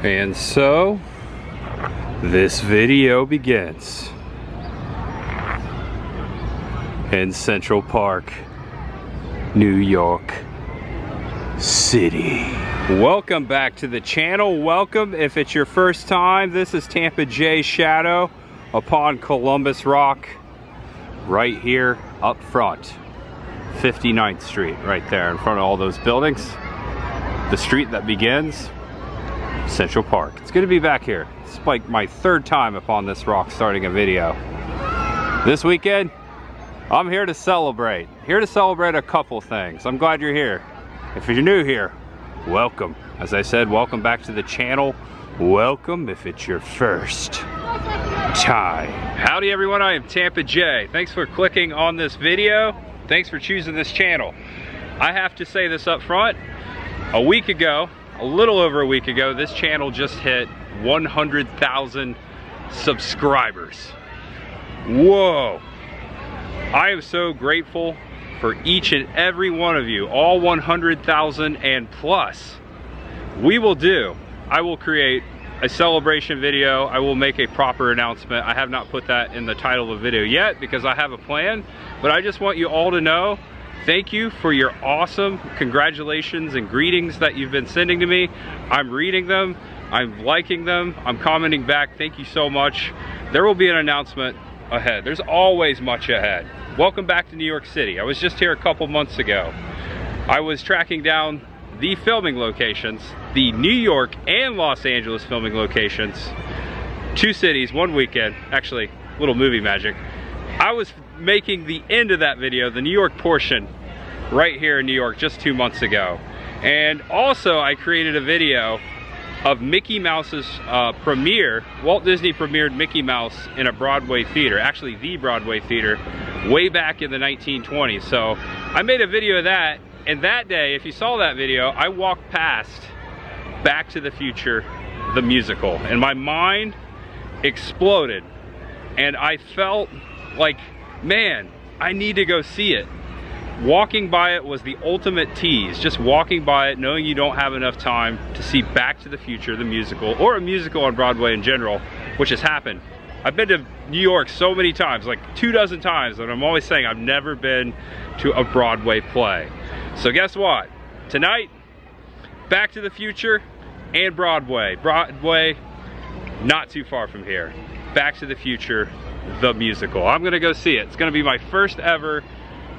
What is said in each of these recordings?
And so, this video begins in Central Park, New York City. Welcome back to the channel. Welcome if it's your first time. This is Tampa J Shadow upon Columbus Rock, right here up front. 59th Street, right there in front of all those buildings. The street that begins Central Park. It's good to be back here. It's like my third time upon this rock starting a video. This weekend, I'm here to celebrate. Here to celebrate a couple things. I'm glad you're here. If you're new here, welcome. As I said, welcome back to the channel. Welcome if it's your first time. Howdy everyone, I am Tampa J. Thanks for clicking on this video. Thanks for choosing this channel. I have to say this up front. A week ago, a little over a week ago, this channel just hit 100,000 subscribers. Whoa. I am so grateful for each and every one of you, all 100,000 and plus. I will create a celebration video. I will make a proper announcement. I have not put that in the title of the video yet because I have a plan, but I just want you all to know, thank you for your awesome congratulations and greetings that you've been sending to me. I'm reading them, I'm liking them, I'm commenting back. Thank you so much. There will be an announcement ahead. There's always much ahead. Welcome back to New York City. I was just here a couple months ago. I was tracking down the filming locations, the New York and Los Angeles filming locations. 2 cities, 1 weekend. Actually, little movie magic. I was making the end of that video, the New York portion, right here in New York just 2 months ago. And also I created a video of Mickey Mouse's premiere. Walt Disney premiered Mickey Mouse in a Broadway theater, actually the Broadway theater, way back in the 1920s. So I made a video of that, and that day, if you saw that video, I walked past Back to the Future, the musical, and my mind exploded. And I felt like, man, I need to go see it. Walking by it was the ultimate tease. Just walking by it, knowing you don't have enough time to see Back to the Future, the musical, or a musical on Broadway in general, which has happened. I've been to New York so many times, like 24 times, and I'm always saying I've never been to a Broadway play. So guess what? Tonight, Back to the Future and Broadway. Broadway, not too far from here. Back to the Future, the musical. I'm gonna go see it. It's gonna be my first ever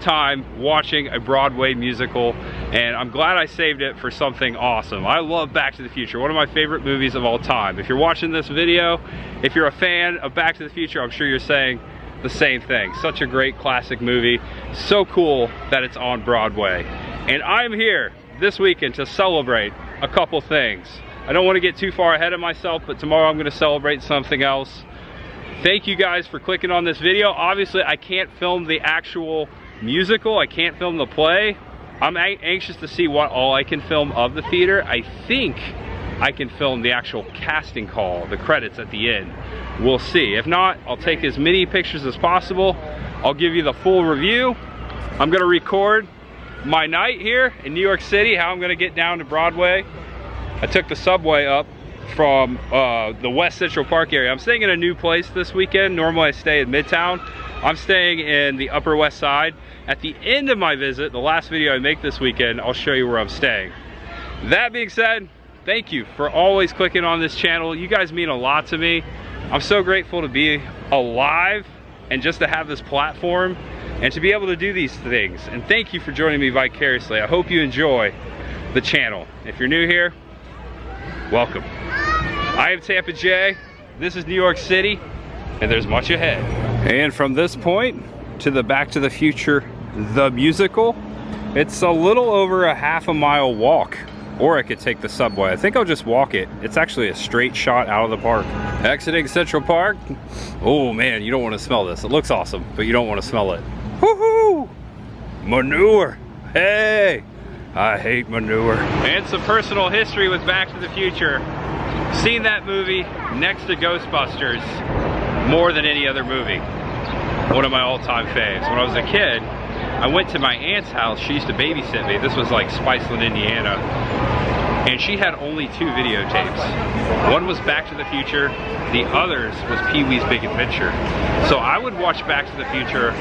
time watching a Broadway musical, and I'm glad I saved it for something awesome. I love Back to the Future, one of my favorite movies of all time. If you're watching this video, if you're a fan of Back to the Future, I'm sure you're saying the same thing. Such a great classic movie. So cool that it's on Broadway. And I'm here this weekend to celebrate a couple things. I don't want to get too far ahead of myself, but tomorrow I'm going to celebrate something else. Thank you guys for clicking on this video. Obviously, I can't film the actual musical. I can't film the play. I'm anxious to see what all I can film of the theater. I think I can film the actual casting call, the credits at the end. We'll see. If not, I'll take as many pictures as possible. I'll give you the full review. I'm gonna record my night here in New York City, how I'm gonna get down to Broadway. I took the subway up from the West Central Park area. I'm staying in a new place this weekend. Normally I stay in Midtown. I'm staying in the Upper West Side. At the end of my visit, the last video I make this weekend, I'll show you where I'm staying. That being said, thank you for always clicking on this channel. You guys mean a lot to me. I'm so grateful to be alive and just to have this platform and to be able to do these things. And thank you for joining me vicariously. I hope you enjoy the channel. If you're new here, welcome. I am Tampa J. This is New York City, and there's much ahead. And from this point to the Back to the Future, the musical, it's a little over a half-a-mile walk. Or I could take the subway. I think I'll just walk it. It's actually a straight shot out of the park. Exiting Central Park. Oh man, you don't want to smell this. It looks awesome, but you don't want to smell it. Woohoo! Manure. Hey! I hate manure. And some personal history with Back to the Future. Seen that movie next to Ghostbusters more than any other movie. One of my all-time faves. When I was a kid, I went to my aunt's house. She used to babysit me. This was like Spiceland, Indiana. and she had only 2 videotapes. One was Back to the Future, the others was Pee-wee's Big Adventure. So I would watch Back to the Future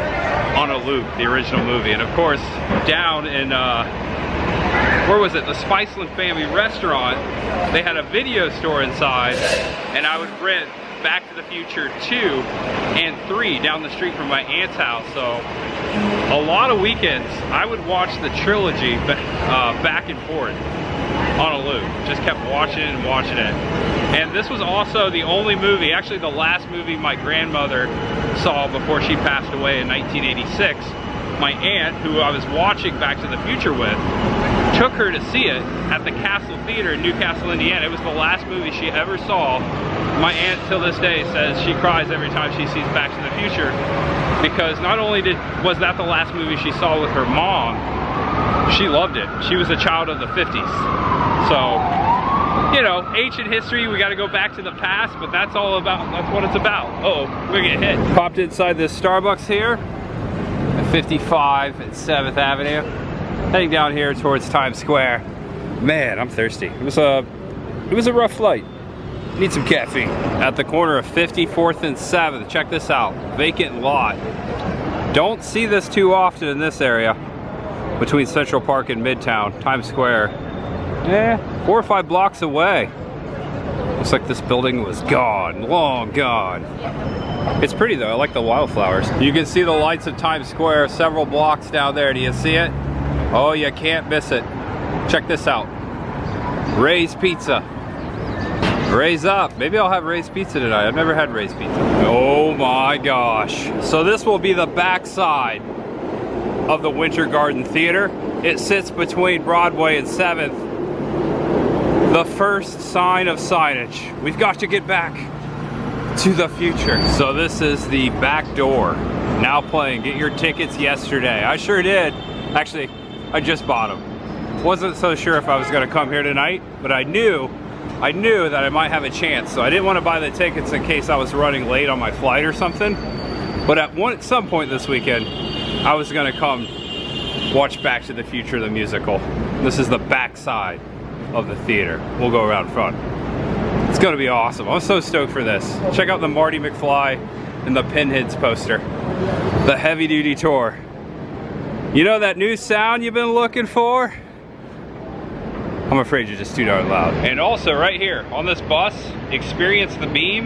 on a loop, the original movie. And of course, down in, where was it? The Spiceland Family Restaurant, they had a video store inside, and I would rent Back to the Future 2 and 3 down the street from my aunt's house. So a lot of weekends I would watch the trilogy back and forth on a loop. Just kept watching it and watching it. And this was also the only movie, actually the last movie my grandmother saw before she passed away in 1986. My aunt, who I was watching Back to the Future with, took her to see it at the Castle Theater in Newcastle, Indiana. It was the last movie she ever saw. My aunt till this day says she cries every time she sees Back to the Future, because not only was that the last movie she saw with her mom, she loved it. She was a child of the 50s. So, you know, ancient history, we gotta go back to the past, but that's all about, that's what it's about. Uh-oh, we're gonna get hit. Popped inside this Starbucks here at 55 and 7th Avenue. Heading down here towards Times Square. Man, I'm thirsty. It was a rough flight. Need some caffeine. At the corner of 54th and 7th, check this out. Vacant lot. Don't see this too often in this area. Between Central Park and Midtown, Times Square. 4 or 5 blocks away. Looks like this building was gone, long gone. It's pretty though, I like the wildflowers. You can see the lights of Times Square several blocks down there. Do you see it? Oh, you can't miss it. Check this out. Ray's Pizza. Raise up. Maybe I'll have Ray's Pizza tonight. I've never had Ray's Pizza. Oh my gosh. So this will be the backside of the Winter Garden Theater. It sits between Broadway and 7th. The first sign of signage. We've got to get back to the future. So this is the back door. Now playing. Get your tickets yesterday. I sure did. Actually, I just bought them. Wasn't so sure if I was gonna come here tonight, but I knew that I might have a chance. So I didn't want to buy the tickets in case I was running late on my flight or something. But at some point this weekend, I was gonna come watch Back to the Future, the musical. This is the back side of the theater. We'll go around front. It's gonna be awesome. I'm so stoked for this. Check out the Marty McFly and the Pinheads poster. The heavy duty tour. You know that new sound you've been looking for? I'm afraid you're just too darn loud. And also right here on this bus, Experience the Beam.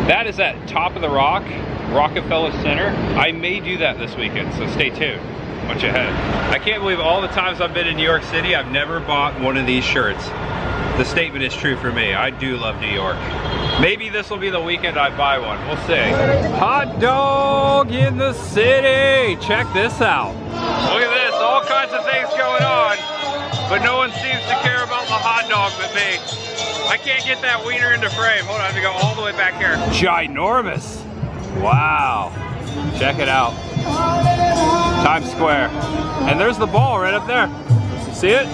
That is at Top of the Rock, Rockefeller Center. I may do that this weekend, so stay tuned. Much ahead. I can't believe all the times I've been in New York City, I've never bought one of these shirts. The statement is true for me. I do love New York. Maybe this will be the weekend I buy one. We'll see. Hot dog in the city. Check this out. Look at this. All kinds of things going on. But no one seems to care about the hot dog but me. I can't get that wiener into frame. Hold on, I have to go all the way back here. Ginormous. Wow. Check it out. Times Square. And there's the ball right up there. See it?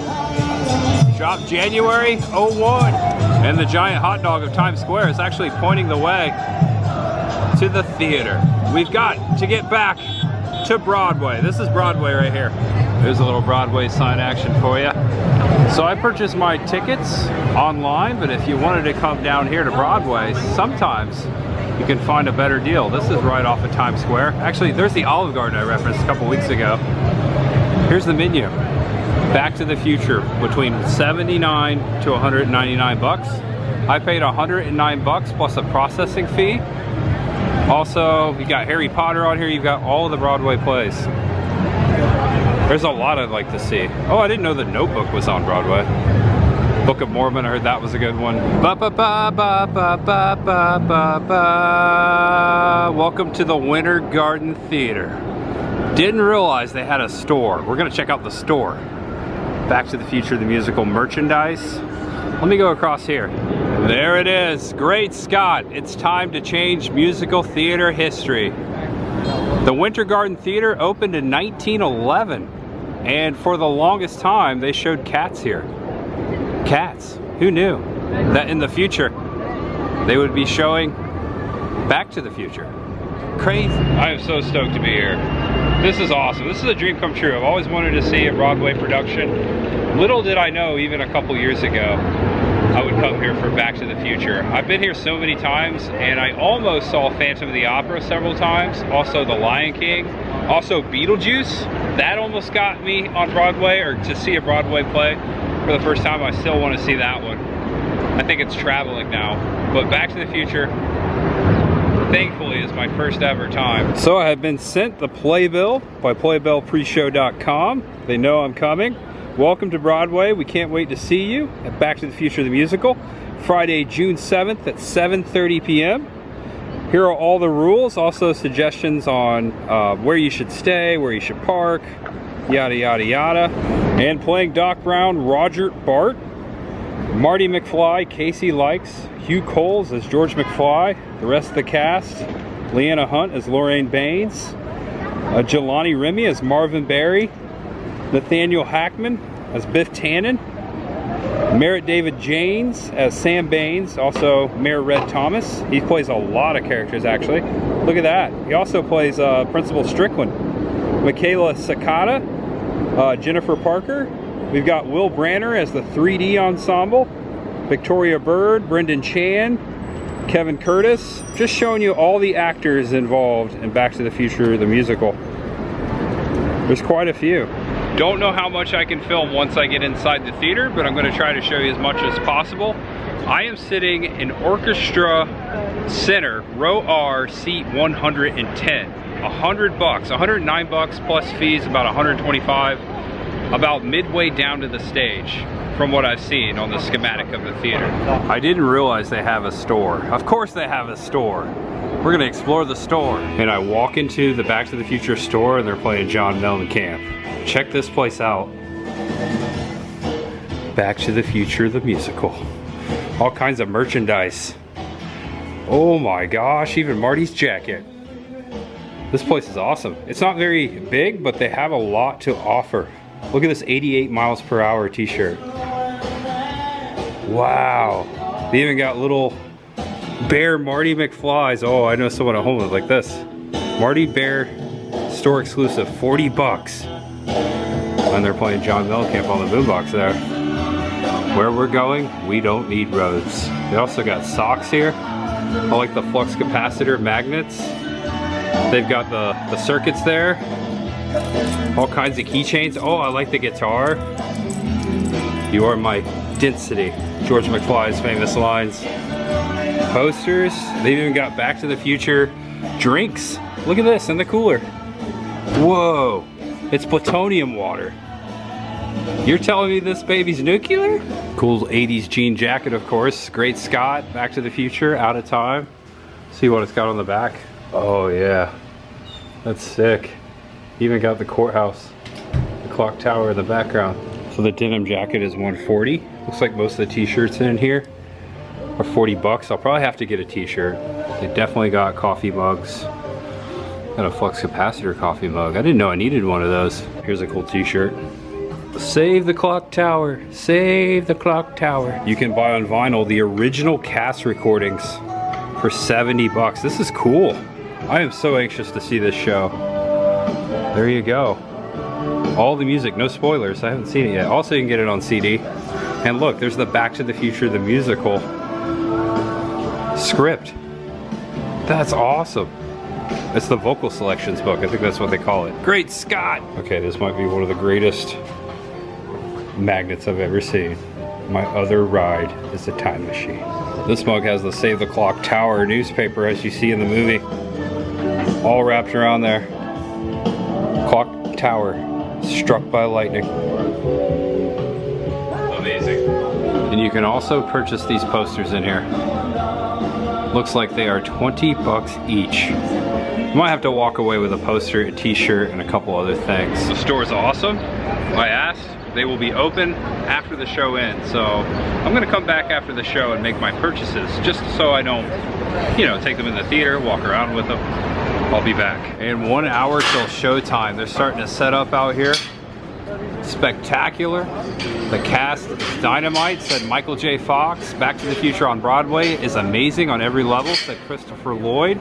Dropped January 01. And the giant hot dog of Times Square is actually pointing the way to the theater. We've got to get back to Broadway. This is Broadway right here. There's a little Broadway sign action for you. So I purchased my tickets online, but if you wanted to come down here to Broadway, sometimes you can find a better deal. This is right off of Times Square. Actually, there's the Olive Garden I referenced a couple weeks ago. Here's the menu. Back to the Future, between 79 to 199 bucks. I paid 109 bucks plus a processing fee. Also, you got Harry Potter on here. You've got all of the Broadway plays. There's a lot I'd like to see. Oh, I didn't know The Notebook was on Broadway. Book of Mormon, I heard that was a good one. Ba ba ba ba ba ba ba ba ba. Welcome to the Winter Garden Theater. Didn't realize they had a store. We're gonna check out the store. Back to the Future, the musical merchandise. Let me go across here. There it is. Great Scott. It's time to change musical theater history. The Winter Garden Theater opened in 1911. And for the longest time, they showed Cats here. Cats. Who knew that in the future, they would be showing Back to the Future. Crazy. I am so stoked to be here. This is awesome. This is a dream come true. I've always wanted to see a Broadway production. Little did I know, even a couple years ago, I would come here for Back to the Future. I've been here so many times, and I almost saw Phantom of the Opera several times, also The Lion King, also Beetlejuice. That almost got me on Broadway, or to see a Broadway play for the first time. I still want to see that one. I think it's traveling now, but Back to the Future, thankfully, is my first ever time. So I have been sent the playbill by playbillpreshow.com. They know I'm coming. Welcome to Broadway. We can't wait to see you at Back to the Future the Musical, Friday, June 7th at 7:30 p.m. Here are all the rules, also suggestions on where you should stay, where you should park, yada, yada, yada. And playing Doc Brown, Roger Bart. Marty McFly, Casey Likes. Hugh Coles as George McFly. The rest of the cast, Leanna Hunt as Lorraine Baines. Jelani Remy as Marvin Berry. Nathaniel Hackman as Biff Tannen. Merritt David Janes as Sam Baines, also Mayor Red Thomas. He plays a lot of characters, actually. Look at that. He also plays Principal Strickland. Michaela Sakata, Jennifer Parker. We've got Will Branner as the 3D ensemble. Victoria Bird, Brendan Chan, Kevin Curtis. Just showing you all the actors involved in Back to the Future the Musical. There's quite a few. Don't know how much I can film once I get inside the theater, but I'm going to try to show you as much as possible. I am sitting in Orchestra Center, row R, seat 110. $100, 109 bucks plus fees, about 125, about midway down to the stage from what I've seen on the schematic of the theater. I didn't realize they have a store. Of course they have a store. We're gonna explore the store. And I walk into the Back to the Future store and they're playing John Mellencamp. Check this place out. Back to the Future the Musical. All kinds of merchandise. Oh my gosh, even Marty's jacket. This place is awesome. It's not very big, but they have a lot to offer. Look at this 88 miles per hour t-shirt. Wow. They even got little Bear Marty McFlies. Oh, I know someone at home with like this. Marty Bear store exclusive, 40 bucks. And they're playing John Mellencamp on the boombox there. Where we're going, we don't need roads. They also got socks here. I like the flux capacitor magnets. They've got the circuits there. All kinds of keychains. Oh, I like the guitar. You are my density. George McFly's famous lines. Posters. They've even got Back to the Future drinks. Look at this in the cooler. Whoa. It's plutonium water. You're telling me this baby's nuclear? Cool 80s jean jacket, of course. Great Scott, Back to the Future, Out of Time. See what it's got on the back. Oh yeah, that's sick. Even got the courthouse, the clock tower in the background. So the denim jacket is $140. Looks like most of the t-shirts in here are 40 bucks. I'll probably have to get a t-shirt. They definitely got coffee mugs. Got a flux capacitor coffee mug. I didn't know I needed one of those. Here's a cool t-shirt. Save the clock tower, save the clock tower. You can buy on vinyl the original cast recordings for 70 bucks. This is cool. I am so anxious to see this show. There you go. All the music, no spoilers. I haven't seen it yet. Also, you can get it on CD. And look, there's the Back to the Future the Musical script. That's awesome. It's the vocal selections book. I think that's what they call it. Great Scott! Okay, this might be one of the greatest magnets I've ever seen. My other ride is a time machine. This mug has the Save the Clock Tower newspaper as you see in the movie. All wrapped around there. Clock tower struck by lightning. Amazing. And you can also purchase these posters in here. Looks like they are 20 bucks each. You might have to walk away with a poster, a t-shirt, and a couple other things. The store is awesome. I asked. They will be open after the show ends, so I'm gonna come back after the show and make my purchases, just so I don't, you know, take them in the theater, walk around with them. I'll be back. In 1 hour till showtime. They're starting to set up out here. Spectacular. The cast is dynamite, said Michael J. Fox. Back to the Future on Broadway is amazing on every level, said Christopher Lloyd.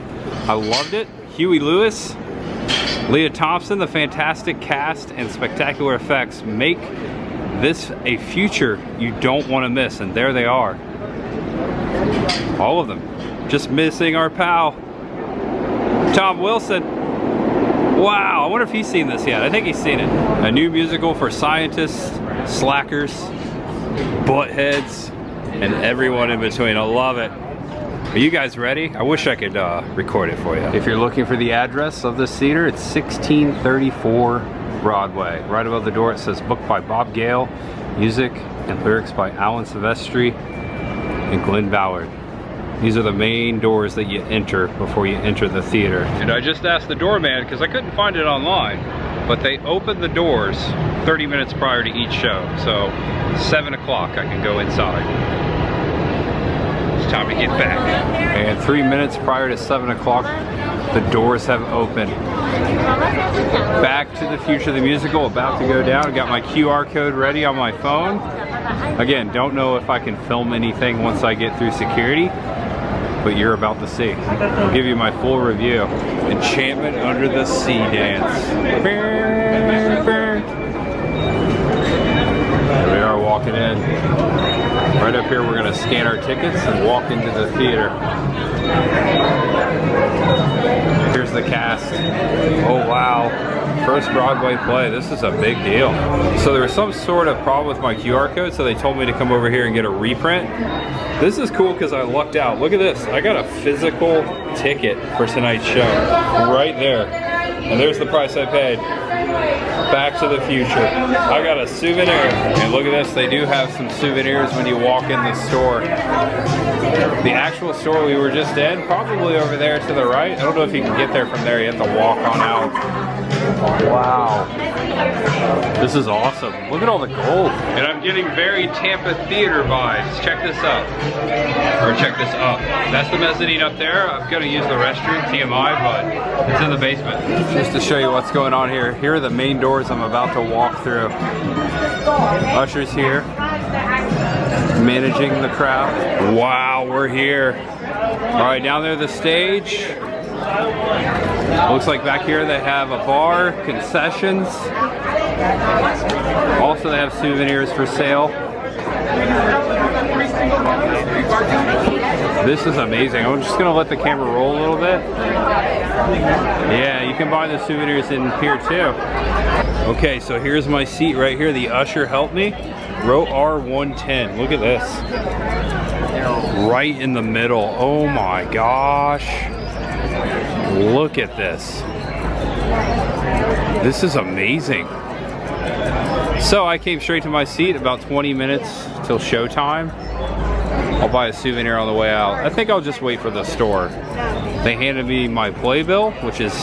I loved it. Huey Lewis, Leah Thompson, the fantastic cast and spectacular effects make this a future you don't want to miss, and there they are. All of them. Just missing our pal, Tom Wilson. Wow, I wonder if he's seen this yet. I think he's seen it. A new musical for scientists, slackers, buttheads, and everyone in between. I love it. Are you guys ready? I wish I could record it for you. If you're looking for the address of this theater, it's 1634 Broadway. Right above the door it says book by Bob Gale, music and lyrics by Alan Silvestri and Glenn Ballard. These are the main doors that you enter before you enter the theater. And I just asked the doorman because I couldn't find it online, but they open the doors 30 minutes prior to each show. So 7 o'clock I can go inside. It's time to get back. And 3 minutes prior to 7 o'clock, the doors have opened. Back to the Future the Musical about to go down. I got my QR code ready on my phone. Again, don't know if I can film anything once I get through security, but you're about to see. I'll give you my full review. Enchantment Under the Sea dance. Here we are walking in. Right up here we're gonna scan our tickets and walk into the theater. Here's the cast. Oh wow. First Broadway play. This is a big deal. So there was some sort of problem with my QR code, so they told me to come over here and get a reprint. This is cool because I lucked out. Look at this. I got a physical ticket for tonight's show. Right there. And there's the price I paid. Back to the Future. I got a souvenir. And look at this. They do have some souvenirs when you walk in the store. The actual store we were just in, probably over there to the right. I don't know if you can get there from there. You have to walk on out. Wow. This is awesome. Look at all the gold. And I'm getting very Tampa theater vibes. Check this out. Or check this up. That's the mezzanine up there. I'm going to use the restroom, TMI, but it's in the basement. Just to show you what's going on here. Here are the main doors I'm about to walk through. Ushers here. Managing the crowd. Wow, we're here. All right, down there the stage. Looks like back here they have a bar, concessions. Also they have souvenirs for sale. This is amazing. I'm just gonna let the camera roll a little bit. Yeah, you can buy the souvenirs in here too. Okay, so here's my seat right here. The usher helped me. Row R110. Look at this. Right in the middle. Oh my gosh. Look at this. This is amazing. So I came straight to my seat, about 20 minutes till showtime. I'll buy a souvenir on the way out. I think I'll just wait for the store. They handed me my playbill, which is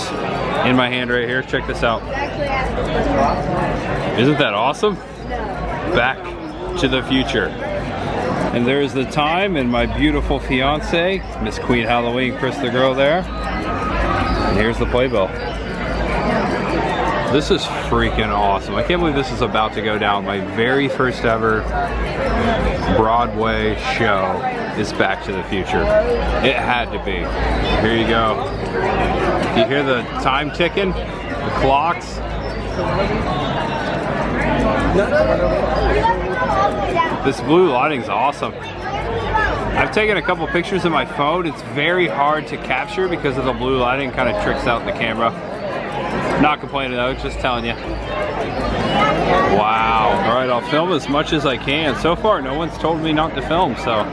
in my hand right here. Check this out. Isn't that awesome? Back to the Future. And there's the time and my beautiful fiance, Miss Queen Halloween, Chris the girl there. And here's the playbill. This is freaking awesome. I can't believe this is about to go down. My very first ever Broadway show is Back to the Future. It had to be. Here you go. You hear the time ticking? The clocks? This blue lighting's awesome. I've taken a couple pictures of my phone. It's very hard to capture because of the blue lighting, kind of tricks out the camera. Not complaining though, just telling you. Wow. All right, I'll film as much as I can. So far, no one's told me not to film, so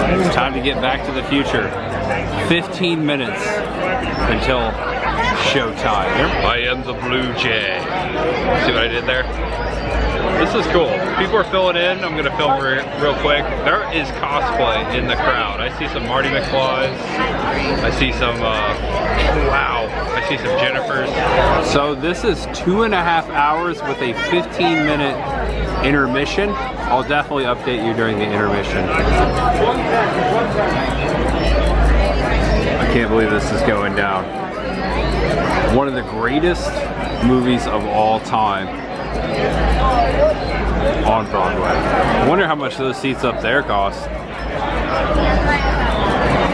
it's time to get Back to the Future. 15 minutes until showtime. I am the Blue Jay. See what I did there? This is cool. People are filling in. I'm gonna film real quick. There is cosplay in the crowd. I see some Marty McFlys. I see some, wow. I see some Jennifers. So this is 2.5 hours with a 15-minute intermission. I'll definitely update you during the intermission. I can't believe this is going down. One of the greatest movies of all time on Broadway. I wonder how much those seats up there cost.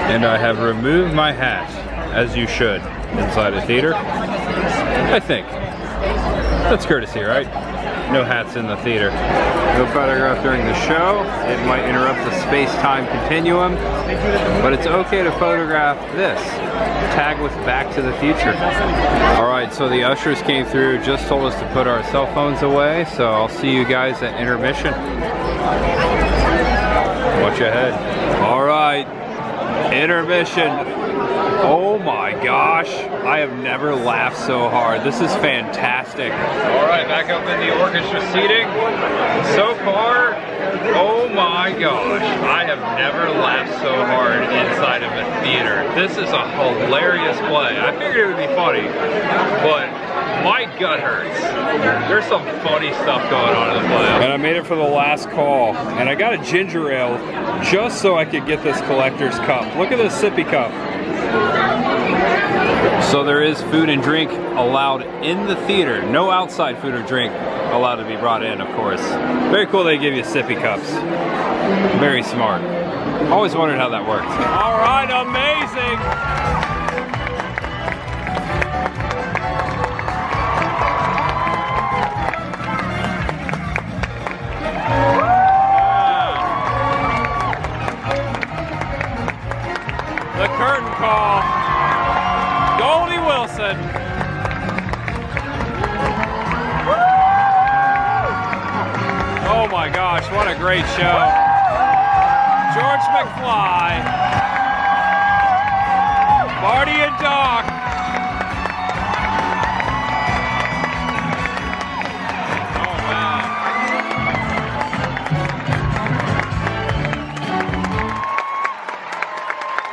And I have removed my hat, as you should, inside a theater. I think. That's courtesy, right? No hats in the theater. No photograph during the show. It might interrupt the space-time continuum, but it's okay to photograph this. Tag with Back to the Future. Alright, so the ushers came through, just told us to put our cell phones away, so I'll see you guys at intermission. Watch ahead. Alright, intermission. Oh my gosh, I have never laughed so hard. This is fantastic. Alright, back up in the orchestra seating. So far, oh my gosh, I have never laughed so hard inside of a theater. This is a hilarious play. I figured it would be funny, but my gut hurts. There's some funny stuff going on in the play. And I made it for the last call, and I got a ginger ale just so I could get this collector's cup. Look at this sippy cup. So there is food and drink allowed in the theater. No outside food or drink allowed to be brought in, of course. Very cool they give you sippy cups. Very smart. Always wondered how that worked. All right, amazing. The curtain call. Goldie Wilson. Oh my gosh, what a great show. George McFly. Marty and Doc. Oh man.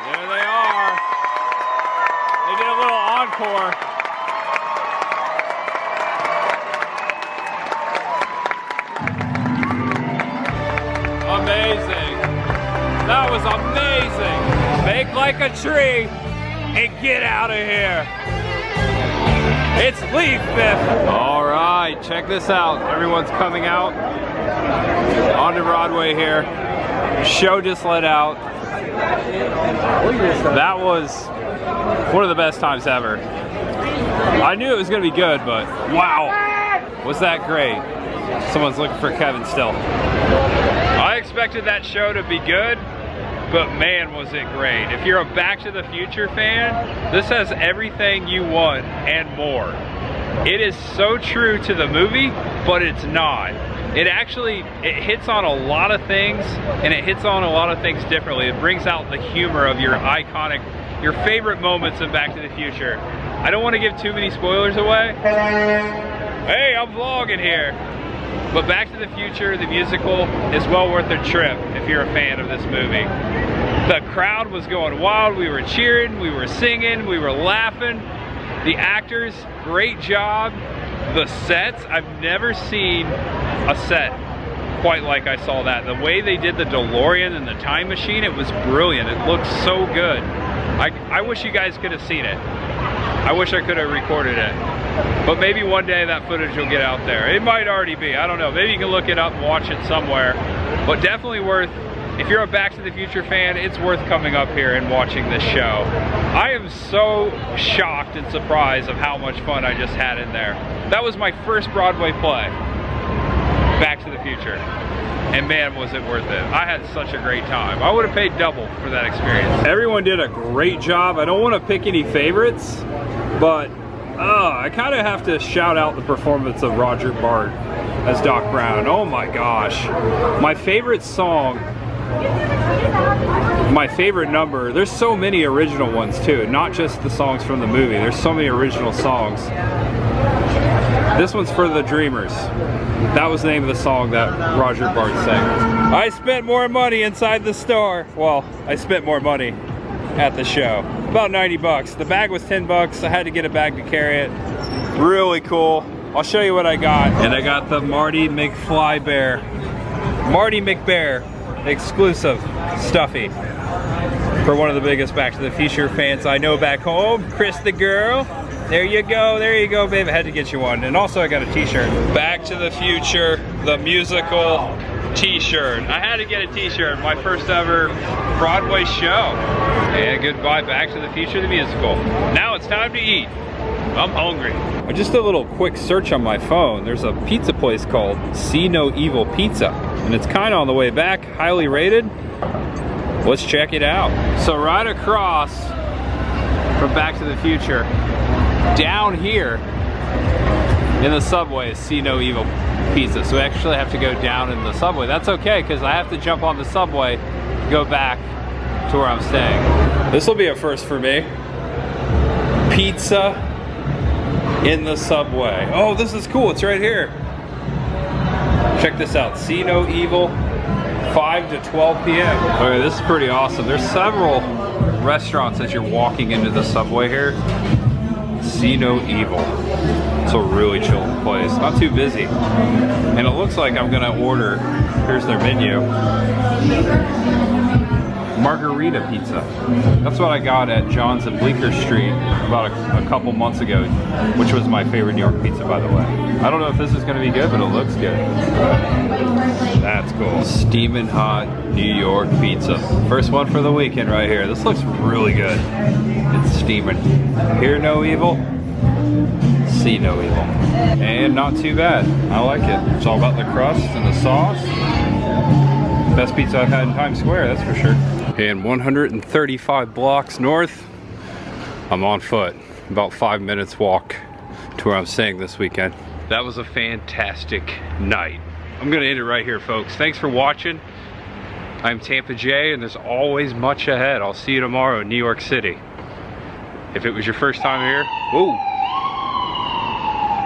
There they are. They did a little encore. Amazing. That was amazing. Make like a tree and get out of here. It's Leaf Biff. All right, check this out. Everyone's coming out onto Broadway here. Show just let out. That was one of the best times ever. I knew it was gonna be good, but wow, was that great. Someone's looking for Kevin still. I expected that show to be good, but man, was it great. If you're a Back to the Future fan, this has everything you want and more. It is so true to the movie, but it's not. It hits on a lot of things, and it hits on a lot of things differently. It brings out the humor of your favorite moments in Back to the Future. I don't want to give too many spoilers away. Hey, I'm vlogging here. But Back to the Future, the musical, is well worth a trip if you're a fan of this movie. The crowd was going wild. We were cheering, we were singing, we were laughing. The actors, great job. The sets, I've never seen a set quite like I saw that. The way they did the DeLorean and the time machine, it was brilliant. It looked so good. I wish you guys could have seen it. I wish I could have recorded it. But maybe one day that footage will get out there. It might already be, I don't know. Maybe you can look it up and watch it somewhere. But definitely worth, if you're a Back to the Future fan, it's worth coming up here and watching this show. I am so shocked and surprised of how much fun I just had in there. That was my first Broadway play, Back to the Future. And man, was it worth it. I had such a great time. I would have paid double for that experience. Everyone did a great job. I don't want to pick any favorites, but I kind of have to shout out the performance of Roger Bart as Doc Brown. Oh my gosh. My favorite song, my favorite number, there's so many original ones too, not just the songs from the movie. There's so many original songs. This one's For the Dreamers. That was the name of the song that Roger Bart sang. I spent more money inside the store. Well, I spent more money at the show. About 90 bucks. The bag was 10 bucks. I had to get a bag to carry it. Really cool. I'll show you what I got. And I got the Marty McFly Bear. Marty McBear exclusive stuffy. For one of the biggest Back to the Future fans I know back home, Chris the girl. There you go, babe. I had to get you one. And also I got a t-shirt. Back to the Future, the musical t-shirt. I had to get a t-shirt, my first ever Broadway show. And goodbye, Back to the Future, the musical. Now it's time to eat. I'm hungry. I just did a little quick search on my phone. There's a pizza place called See No Evil Pizza, and it's kind of on the way back, highly rated. Let's check it out. So right across from Back to the Future, down here in the subway is See No Evil Pizza. So we actually have to go down in the subway. That's okay, because I have to jump on the subway to go back to where I'm staying. This will be a first for me. Pizza in the subway. Oh, this is cool, it's right here. Check this out, See No Evil, 5 to 12 p.m. Okay, this is pretty awesome. There's several restaurants as you're walking into the subway here. See No Evil. It's a really chill place, not too busy. And it looks like I'm gonna order, here's their menu, margarita pizza. That's what I got at John's and Bleecker Street about a couple months ago, which was my favorite New York pizza, by the way. I don't know if this is gonna be good, but it looks good. That's cool. Steaming hot New York pizza. First one for the weekend right here. This looks really good. It's steaming. Hear no evil, see no evil. And not too bad. I like it. It's all about the crust and the sauce. Best pizza I've had in Times Square, that's for sure. And 135 blocks north, I'm on foot. About 5 minutes walk to where I'm staying this weekend. That was a fantastic night. I'm gonna end it right here, folks. Thanks for watching. I'm Tampa J, and there's always much ahead. I'll see you tomorrow in New York City. If it was your first time here, whoa.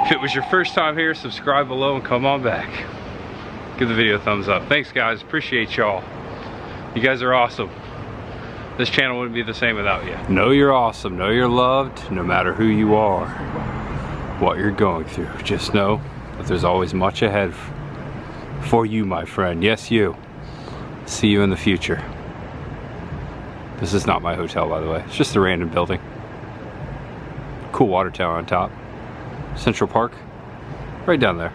If it was your first time here, subscribe below and come on back. Give the video a thumbs up. Thanks guys, appreciate y'all. You guys are awesome. This channel wouldn't be the same without you. Know you're awesome, know you're loved, no matter who you are, what you're going through. Just know that there's always much ahead for you, my friend. Yes, you. See you in the future. This is not my hotel, by the way. It's just a random building. Cool water tower on top. Central Park, right down there.